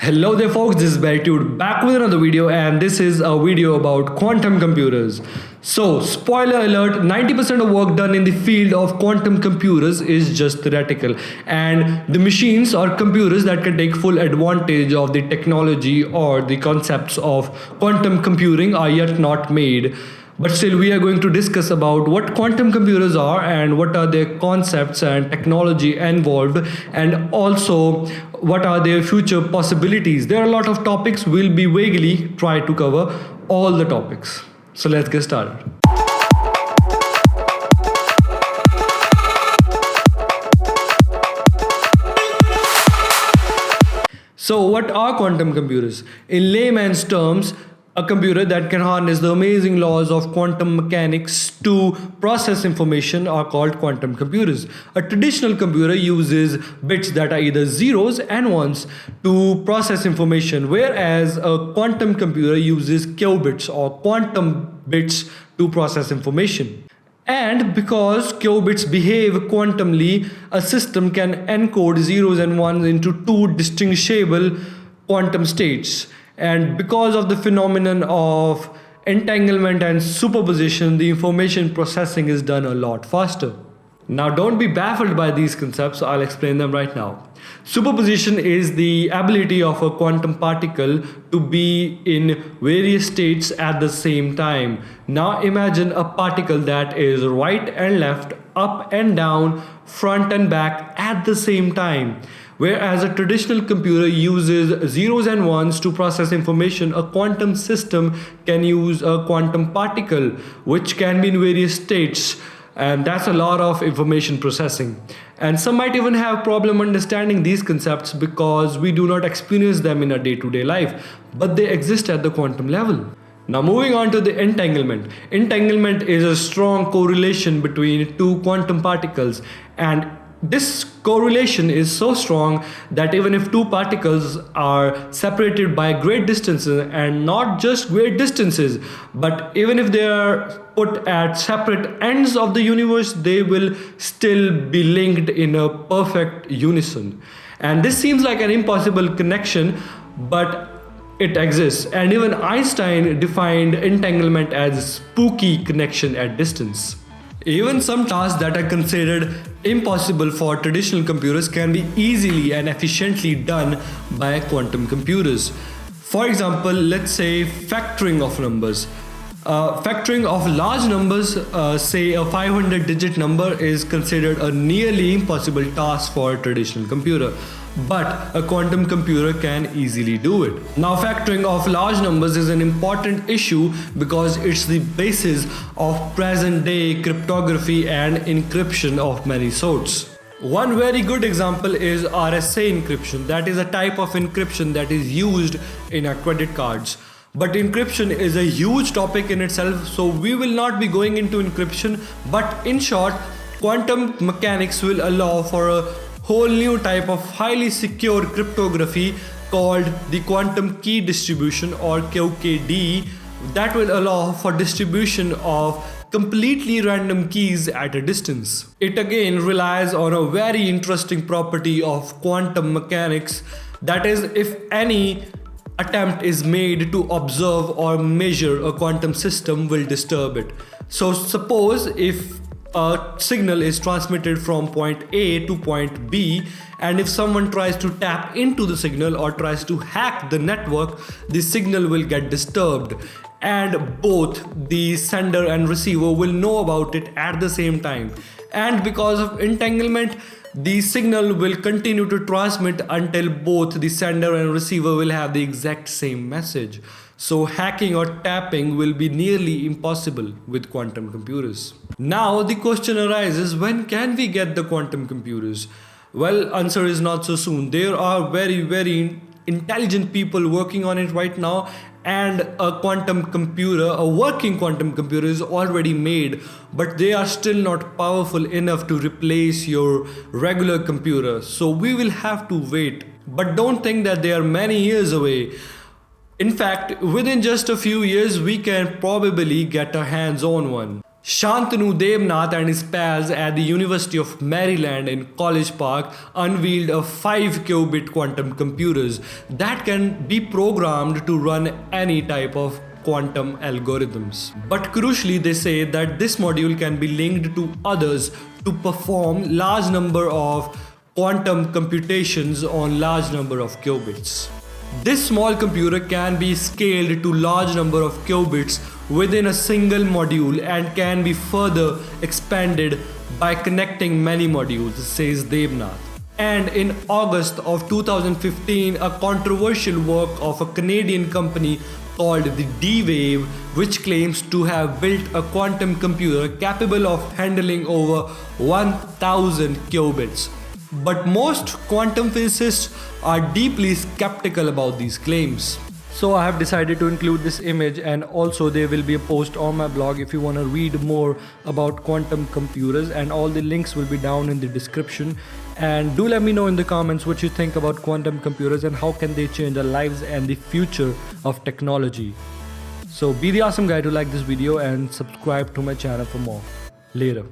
Hello there folks, this is Bertude back with another video, and this is a video about quantum computers. So spoiler alert, 90% of work done in the field of quantum computers is just theoretical, and the machines or computers that can take full advantage of the technology or the concepts of quantum computing are yet not made. But still, we are going to discuss about what quantum computers are and what are their concepts and technology involved, and also what are their future possibilities. There are a lot of topics. We'll be vaguely try to cover all the topics. So let's get started. So what are quantum computers? In layman's terms, a computer that can harness the amazing laws of quantum mechanics to process information are called quantum computers. A traditional computer uses bits that are either zeros and ones to process information, whereas a quantum computer uses qubits or quantum bits to process information. And because qubits behave quantumly, a system can encode zeros and ones into two distinguishable quantum states. And because of the phenomenon of entanglement and superposition, the information processing is done a lot faster. Now, don't be baffled by these concepts, I'll explain them right now. Superposition is the ability of a quantum particle to be in various states at the same time. Now imagine a particle that is right and left, up and down, front and back at the same time. Whereas a traditional computer uses zeros and ones to process information, a quantum system can use a quantum particle, which can be in various states. And that's a lot of information processing. And some might even have problem understanding these concepts because we do not experience them in our day-to-day life, but they exist at the quantum level. Now moving on to the entanglement. Entanglement is a strong correlation between two quantum particles, and this correlation is so strong that even if two particles are separated by great distances, and not just great distances, but even if they are put at separate ends of the universe, they will still be linked in a perfect unison. And this seems like an impossible connection, but it exists. And even Einstein defined entanglement as a spooky connection at distance. Even some tasks that are considered impossible for traditional computers can be easily and efficiently done by quantum computers. For example, let's say factoring of numbers. Factoring of large numbers, say a 500-digit number, is considered a nearly impossible task for a traditional computer. But a quantum computer can easily do it. Now, factoring of large numbers is an important issue because it's the basis of present-day cryptography and encryption of many sorts. One very good example is RSA encryption. That is a type of encryption that is used in our credit cards. But encryption is a huge topic in itself, so we will not be going into encryption. But in short, quantum mechanics will allow for a whole new type of highly secure cryptography called the quantum key distribution, or QKD, that will allow for distribution of completely random keys at a distance. It again relies on a very interesting property of quantum mechanics, that is, if any attempt is made to observe or measure a quantum system will disturb it. So suppose if a signal is transmitted from point A to point B, and if someone tries to tap into the signal or tries to hack the network, the signal will get disturbed, and both the sender and receiver will know about it at the same time. And because of entanglement, the signal will continue to transmit until both the sender and receiver will have the exact same message. So hacking or tapping will be nearly impossible with quantum computers. Now the question arises, when can we get the quantum computers? Well, answer is not so soon. There are very intelligent people working on it right now, and a quantum computer, a working quantum computer, is already made, but they are still not powerful enough to replace your regular computer. So we will have to wait. But don't think that they are many years away. In fact, within just a few years, we can probably get our hands on one. Shantanu Devnath and his pals at the University of Maryland in College Park unveiled a 5-qubit quantum computers that can be programmed to run any type of quantum algorithms. But crucially, they say that this module can be linked to others to perform large number of quantum computations on large number of qubits. This small computer can be scaled to large number of qubits within a single module and can be further expanded by connecting many modules, says Devnath. And in August of 2015, a controversial work of a Canadian company called the D-Wave, which claims to have built a quantum computer capable of handling over 1000 qubits. But most quantum physicists are deeply skeptical about these claims. So I have decided to include this image, and also there will be a post on my blog if you want to read more about quantum computers, and all the links will be down in the description. And do let me know in the comments what you think about quantum computers and how can they change our lives and the future of technology. So be the awesome guy to like this video and subscribe to my channel for more. Later.